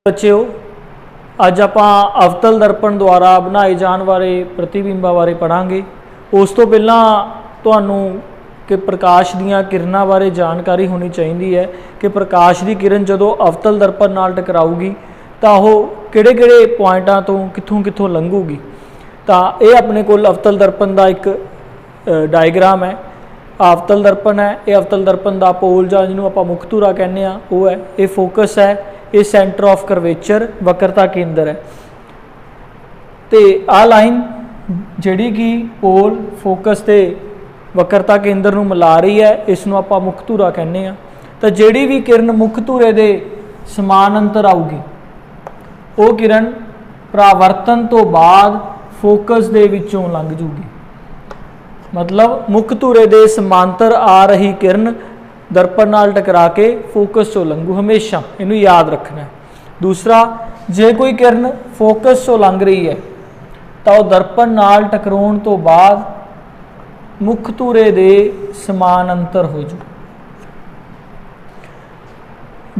बच्चों अज आप अवतल दर्पण द्वारा बनाए जाने वाले प्रतिबिंबा बारे पढ़ांगे। उस तो पहला तुहानू कि प्रकाश दीयां किरणां बारे जानकारी होनी चाहिए है कि प्रकाश की किरण जदों अवतल दर्पण नाल टकराऊगी तो वह किहड़े-किहड़े पॉइंटां तो कित्थों लंघूगी। तो यह अपने कोल अवतल दर्पण का एक डायग्राम है। अवतल दर्पण है, यह अवतल दर्पण का पोल जां जिन्होंने आपां मुख धुरा कहने आ वो है। ये फोकस है, ये सेंटर ऑफ करवेचर वक्रता केंद्र है। तो आ लाइन जिहड़ी कि पोल फोकस ते वक्रता केंद्र नूं मिला रही है, इसनूं आपां मुख धुरा कहने आ। तो जिहड़ी भी किरण मुख धुरे दे समानांतर आऊगी वो किरण परावर्तन तो बाद फोकस दे विचों लंघ जूगी। मतलब मुख धुरे दे समांतर आ रही किरण दर्पण नाल टकरा के फोकस चो लंघू, हमेशा इनू याद रखना है। दूसरा, जे कोई किरण फोकस चो लंघ रही है तो वह दर्पण नाल टकराउण तो बाद मुख धुरे दे समानांतर हो जू।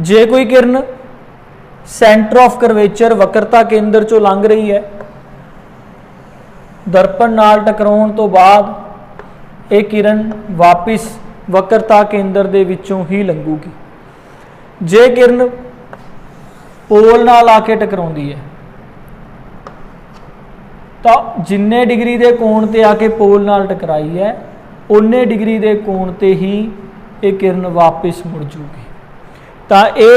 जे कोई किरण सेंटर ऑफ करवेचर वक्रता केंद्र चो लंघ रही है, दर्पण नाल टकराउण तो बाद ये किरण वापिस वक्रता केंद्र दे विचों ही लंघूगी। जे किरण पोल नाल आके टकराउंदी है तो जिन्ने डिग्री दे कोण ते आके पोल नाल टकराई है उन्ने डिग्री दे कोण ते ही ये किरण वापिस मुड़ जूगी। तो ये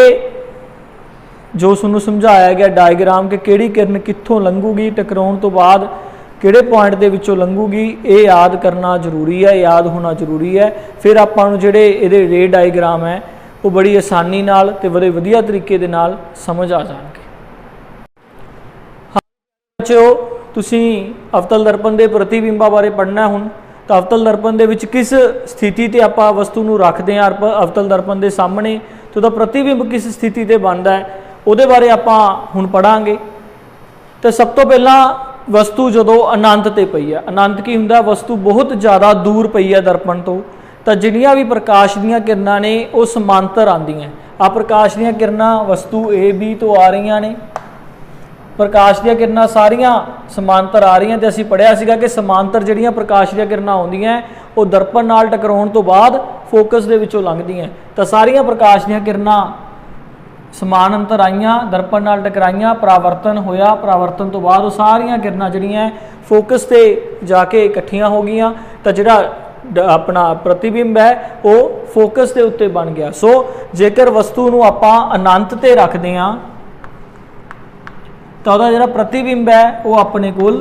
जो तुहानूं समझाया गया डायग्राम कि किहड़ी किरण कित्थों लंघूगी, टकराउण तो बाद किहड़े पॉइंट दे विचों लंघूगी, ये याद करना जरूरी है, याद होना जरूरी है। फिर आपां नूं जिहड़े इहदे रे डायग्राम है वो बड़ी आसानी नाल ते बड़े वधिया तरीके दे नाल समझ आ जाणगे। बच्चों तुसीं अवतल दर्पण दे प्रतिबिंबा बारे पढ़ना हुण। तो अवतल दर्पण दे विच किस स्थिति ते आपां वस्तु नूं रखदे हां अवतल दर्पण दे सामने, तो उसदा प्रतिबिंब किस स्थिति ते बनदा है उहदे बारे आपां हुण पढ़ांगे। तो सब तो पहला वस्तु जदों अनंत ते पई है, अनंत की हुंदा वस्तु बहुत ज़्यादा दूर पई है दर्पण तो जिन्नियां भी प्रकाश दीयां किरणां ने वो समांतर आंदियां। आ प्रकाश दीयां किरणां वस्तु ए बी तो आ रही ने, प्रकाश दीयां किरणां सारियां समांतर आ रही। तो असीं पढ़िया सीगा कि समांतर जिहड़ियां प्रकाश दीयां किरणां आउंदियां वो दर्पण नाल टकराउण तो बाद फोकस दे विचों लंघदियां। तो सारियां प्रकाश दीयां किरणां समानांतर आईयां, दर्पण नाल टकराईयां, परावर्तन होया, परावर्तन तो बाद वो सारियां किरणां जिहड़ियां फोकस ते जाके इकट्ठियां हो गईयां। तो जिहड़ा अपना प्रतिबिंब है वो फोकस के उत्ते बन गया। सो जेकर वस्तु नूं आपां अनंत ते रखदे हां तो वह जिहड़ा प्रतिबिंब है वो अपने कोल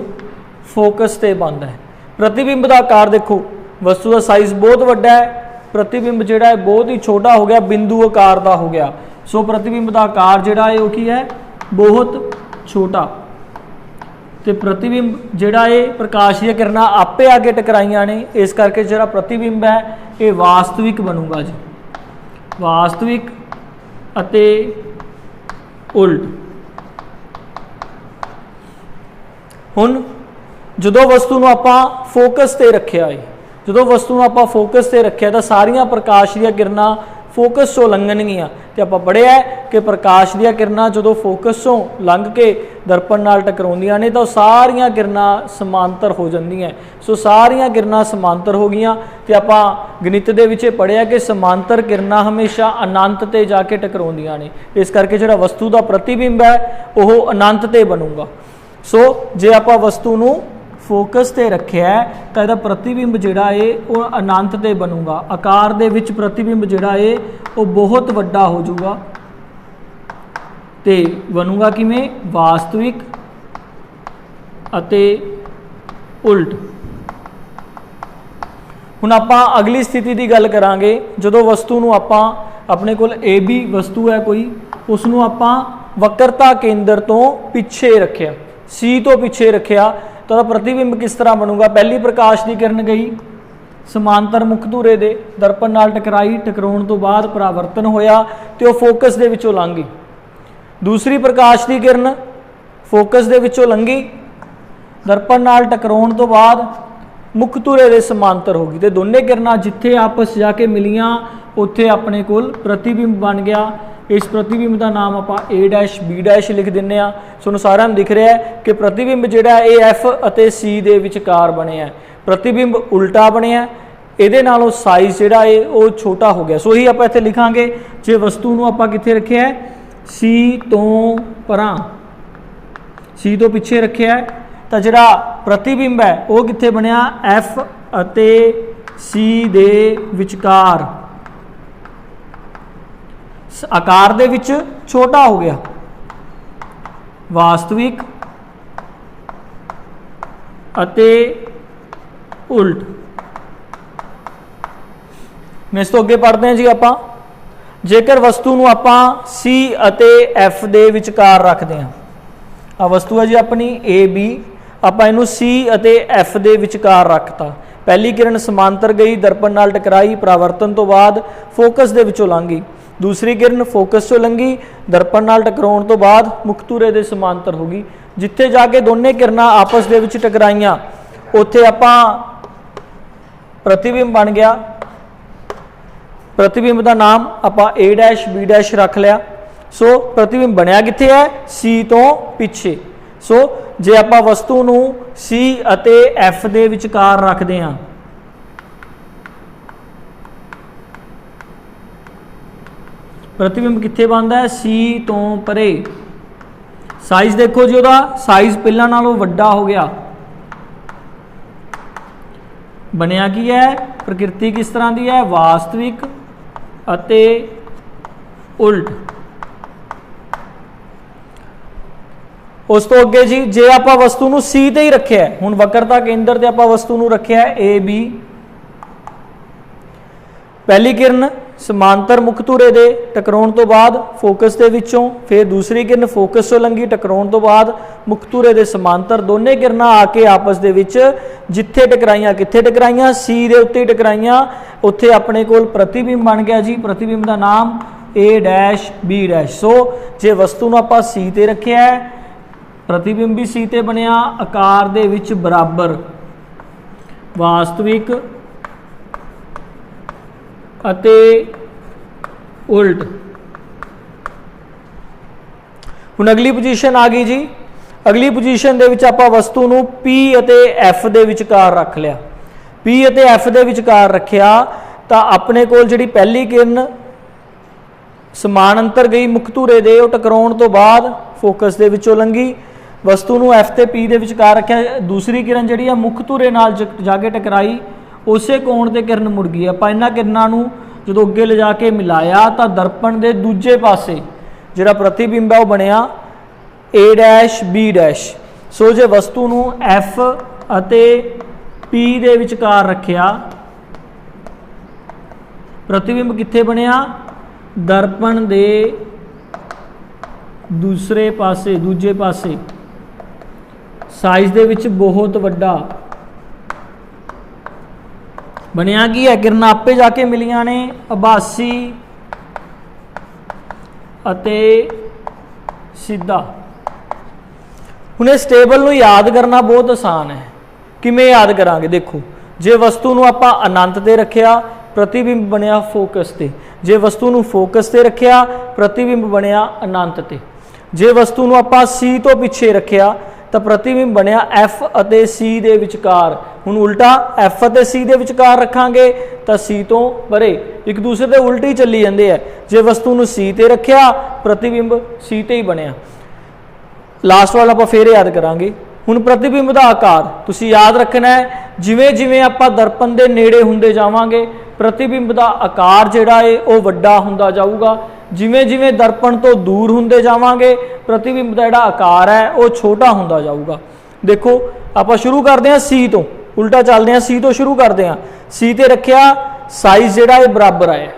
फोकस ते बनदा है। प्रतिबिंब का आकार देखो, वस्तु का साइज बहुत वड्डा है, प्रतिबिंब जिहड़ा है बहुत ही छोटा हो गया, बिंदु आकार का हो गया। सो प्रतिबिंब का आकार जिहड़ा है वो की है बहुत छोटा। तो प्रतिबिंब जिहड़ा है प्रकाश दी किरणां आपे आके टकराइयां ने, इस करके जिहड़ा प्रतिबिंब है ये वास्तविक बनूगा जी, वास्तविक अते उल्ट। हुण जदों वस्तु नूं आपां फोकस ते रखिया है, जदों वस्तु नूं आपां फोकस ते रखिया तो सारियां प्रकाश दी किरणां फोकस चों लंघणगियां। तो आपां पढ़िया कि प्रकाश दी किरणां जदों फोकस चों लंघ के दर्पण नाल टकराउंदियां ने तो सारियां किरणां समांतर हो जांदियां। सो सारियां किरणां समांतर हो गईयां। तो आपां गणित दे विच पढ़िया कि समांतर किरणां हमेशा अनंत ते जाके टकराउंदियां ने, इस करके जिहड़ा वस्तु का प्रतिबिंब है वह अनंत ते बनूगा। सो जे आपां वस्तु नूं फोकस ते रखिया है तो यदा प्रतिबिंब जिहड़ा है वो अनंत ते बनूगा। आकार दे विच प्रतिबिंब जिहड़ा है वो बहुत वड्डा हो जाऊगा ते बनूगा किवें वास्तविक अते उल्ट। हुण आपां अगली स्थिति की गल करांगे। जदों वस्तु नूं आपां अपने कोल ए बी वस्तु है कोई, उसनूं आपां वक्रता केंद्र तो पिछे रखिया, सी तो पिछे रखिया तो प्रतिबिंब किस तरह बनूगा। पहली प्रकाश की किरण गई समांतर मुख धुरे दे, दर्पण नाल टकराई, टकराउण तो बाद परावर्तन होया तो फोकस दे विचों लंघ गई। दूसरी प्रकाश की किरण फोकस दे विचों लंघी, दर्पण नाल टकराउण तो बाद मुख धुरे दे समांतर हो गई। तो दोनों किरणां जिथे आपस जाके मिलियां उत्थे अपने कोल प्रतिबिंब बन गया इस प्रतिबिंब का नाम आप ए डैश बी डैश लिख दिंने आ। तुहानूं सारिਆਂ ਨੂੰ दिख रहा है कि प्रतिबिंब जिहड़ा ए एफ ਅਤੇ सी ਦੇ ਵਿਚਕਾਰ ਬਣਿਆ है। प्रतिबिंब उल्टा ਬਣਿਆ ਇਹਦੇ ਨਾਲੋਂ ਸਾਈਜ਼ ਜਿਹੜਾ ਹੈ ਉਹ ਛੋਟਾ ਹੋ ਗਿਆ। ਸੋ ਹੀ ਆਪਾਂ ਇੱਥੇ ਲਿਖਾਂਗੇ ਜੇ ਵਸਤੂ ਨੂੰ ਆਪਾਂ ਕਿੱਥੇ ਰੱਖਿਆ ਹੈ C ਤੋਂ ਪਰਾਂ, C ਤੋਂ ਪਿੱਛੇ ਰੱਖਿਆ ਹੈ ਤਾਂ ਜਿਹੜਾ प्रतिबिंब है वो कित्थे ਬਣਿਆ F ਅਤੇ C ਦੇ ਵਿਚਕਾਰ आकार दे विच छोटा हो गया। वास्तविक अते उल्ट। मैं इस तो अगे पढ़ते हैं जी आपां जेकर वस्तु नूं आपां C अते F दे विचकार रखते हैं। आ वस्तु है जी अपनी ए बी, आपां इहनूं C अते F दे विचकार रखता। पहली किरण समांतर गई, दर्पण नाल टकराई, परावर्तन तो बाद फोकस दे विचों लंघी। दूसरी किरण फोकस चों लंघी, दर्पण नाल टकराउण तो बाद मुख धुरे दे समांतर हो गई। जिथे जाके दोने किरणां आपस दे विच टकराईयां उत्थे आपां प्रतिबिंब बन गया। प्रतिबिंब का नाम आपां ए डैश बी डैश रख लिया। सो प्रतिबिंब बनया कित्थे है C तो पिछे। सो जे आपां वस्तु नूं C अते F दे विचकार रखदे हां प्रतिबिंब कित्थे बनता है C तो परे। साइज देखो जी उहदा साइज पहला नालों वड्डा हो गया। बनया की है प्रकृति किस तरह की है वास्तविक अते उल्ट। उस तो अगे जी जे आपां वस्तु नूं C ते ही रखिया है, हुण वक्रता केंद्र ते आपां वस्तु नूं रखिया है ए बी। पहली किरण समांतर मुख धुरे दे टकराउण तो बाद फोकस दे विचों, फिर दूसरी किरण फोकस चों लंघी, टकराउण तो बाद मुख धुरे दे समांतर दोने किरणां आके आपस दे विच जिथे टकराइयां कित्थे टकराइयां C दे उत्ते टकराइयां, उत्थे अपने कोल प्रतिबिंब बन गया जी। प्रतिबिंब का नाम A डैश B डैश। सो जे वस्तु नूं आपां C ते रखिया है, प्रतिबिंब भी C ते बनिया, आकार दे विच बराबर, वास्तविक अते उल्ट। हुण अगली पोजीशन आ गई जी। अगली पोजीशन दे विच आपां वस्तु नूं P अते F दे विचकार रख लिया। P अते F दे विचकार रखिया तां अपने कोल जिहड़ी पहली किरण समानांतर गई मुख धुरे दे, ओह टकराउण तो बाद फोकस दे विचों लंघी। वस्तु नूं F ते P दे विचकार रखिया। दूसरी किरण जिहड़ी आ मुख धुरे नाल जाके टकराई, उसे कोण ते किरण मुड़ गई। आपां इन्हां किरणां नूं जदों अगे लिजा के मिलाया तां दर्पण दे दूजे पासे जिहड़ा प्रतिबिंब है वह बनिया ए डैश बी डैश। सो जे वस्तु नूं F अते P दे विचकार रखिया, प्रतिबिंब कित्थे बनिया दर्पण दे दूसरे पासे, दूजे पासे। साइज दे विच बहुत वड्डा बनया की है, किरणां आपे जाके मिलियां ने आभासी अते सीधा। हुण इस टेबल नूं याद करना बहुत आसान है। किवें याद करांगे देखो, जे वस्तु नूं आपां अनंत ते रखिया, प्रतिबिंब बनया फोकस ते। जे वस्तु नूं फोकस ते रखिया, प्रतिबिंब बनया अनंत ते। जे वस्तु नूं आपां C तो पिछे रखिया तो प्रतिबिंब बनया F अते C दे विचकार। हुण उल्टा F अते C दे विचकार रखांगे तो C तो परे, एक दूसरे दे उल्टे ही चली जांदे है। जे वस्तु नूं C ते रखिया, प्रतिबिंब C ते ही बनया। लास्ट वाला आपां फेर याद करांगे। हुण प्रतिबिंब दा आकार तुसीं याद रखना है, जिवें जिवें आपां दर्पण दे नेड़े हुंदे जावांगे प्रतिबिंब दा आकार जिहड़ा है वह वड्डा हुंदा जाऊगा। जिवें जिवें दर्पण तो दूर हुंदे जावांगे प्रतिबिंब का जिहड़ा आकार है वह छोटा हुंदा जाऊगा। देखो आपां शुरू करते हैं C तो, उल्टा चलते हैं C तो शुरू करते हैं। C ते रखिया, साइज जिहड़ा है बराबर आया।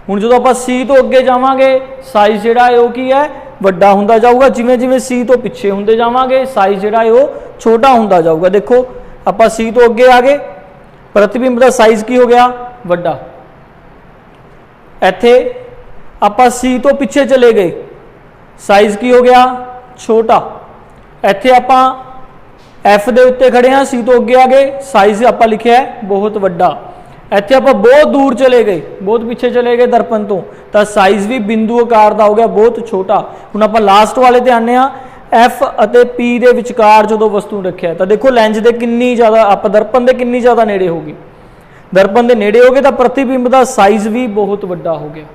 हुण जदों आपां C तो अगे जावांगे साइज जिहड़ा है वह की है वड्डा हुंदा जाऊगा। जिवें जिवें C तो पिछे हुंदे जावांगे साइज जिहड़ा है वह छोटा हुंदा जाऊगा। देखो आपां C तो अगे आ गए, प्रतिबिंब का साइज की हो गया वड्डा। इत्थे आपां C तो पिछे चले गए, साइज की हो गया छोटा। इत्थे आपां F दे उत्ते खड़े हाँ, C तो अगे आ गए, साइज आपां लिखिया है बहुत वड्डा। ਇੱਥੇ ਆਪਾਂ ਬਹੁਤ ਦੂਰ ਚਲੇ ਗਏ, ਬਹੁਤ ਪਿੱਛੇ ਚਲੇ ਗਏ ਦਰਪਣ ਤੋਂ, ਤਾਂ ਸਾਈਜ਼ ਵੀ ਬਿੰਦੂ ਆਕਾਰ ਦਾ ਹੋ ਗਿਆ ਬਹੁਤ ਛੋਟਾ। ਹੁਣ ਆਪਾਂ ਲਾਸਟ ਵਾਲੇ ਤੇ ਆਨੇ ਆ, F ਅਤੇ P ਦੇ ਵਿਚਕਾਰ ਜਦੋਂ ਵਸਤੂ ਰੱਖਿਆ ਤਾਂ ਦੇਖੋ ਲੈਂਸ ਦੇ ਕਿੰਨੀ ਜ਼ਿਆਦਾ, ਆਪਾਂ ਦਰਪਣ ਦੇ ਕਿੰਨੀ ਜ਼ਿਆਦਾ ਨੇੜੇ ਹੋ ਗਏ, ਦਰਪਣ ਦੇ ਨੇੜੇ ਹੋ ਗਏ ਤਾਂ ਪ੍ਰਤੀਬਿੰਬ ਦਾ ਸਾਈਜ਼ ਵੀ ਬਹੁਤ ਵੱਡਾ ਹੋ ਗਿਆ।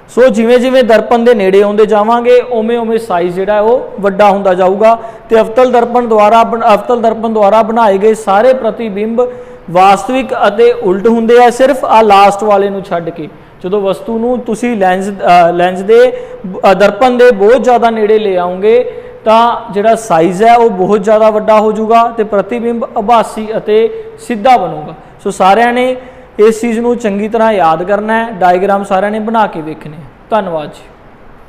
ਸੋ ਜਿਵੇਂ ਜਿਵੇਂ ਦਰਪਣ ਦੇ ਨੇੜੇ ਆਉਂਦੇ ਜਾਵਾਂਗੇ ਉਵੇਂ ਉਵੇਂ ਸਾਈਜ਼ ਜਿਹੜਾ ਉਹ ਵੱਡਾ ਹੁੰਦਾ ਜਾਊਗਾ। ਤੇ ਅਵਤਲ ਦਰਪਣ ਦੁਆਰਾ ਬਣਾਏ ਗਏ ਸਾਰੇ ਪ੍ਰਤੀਬਿੰਬ ਵਾਸਤਵਿਕ ਅਤੇ ਉਲਟ ਹੁੰਦੇ ਆ, ਸਿਰਫ ਆ ਲਾਸਟ ਵਾਲੇ ਨੂੰ ਛੱਡ ਕੇ। ਜਦੋਂ ਵਸਤੂ ਨੂੰ ਤੁਸੀਂ ਲੈਂਸ ਦੇ ਦਰਪਣ ਦੇ ਬਹੁਤ ਜ਼ਿਆਦਾ ਨੇੜੇ ਲੈ ਆਉਂਗੇ ਤਾਂ ਜਿਹੜਾ ਸਾਈਜ਼ ਹੈ ਉਹ ਬਹੁਤ ਜ਼ਿਆਦਾ ਵੱਡਾ ਹੋ ਜਾਊਗਾ ਤੇ ਪ੍ਰਤੀਬਿੰਬ ਆਭਾਸੀ ਅਤੇ ਸਿੱਧਾ ਬਣੂਗਾ। ਸੋ ਸਾਰਿਆਂ ਨੇ ਇਸ ਚੀਜ਼ ਨੂੰ ਚੰਗੀ ਤਰ੍ਹਾਂ ਯਾਦ ਕਰਨਾ ਹੈ, ਡਾਇਗਰਾਮ ਸਾਰਿਆਂ ਨੇ ਬਣਾ ਕੇ ਵੇਖਣੇ। ਧੰਨਵਾਦ ਜੀ।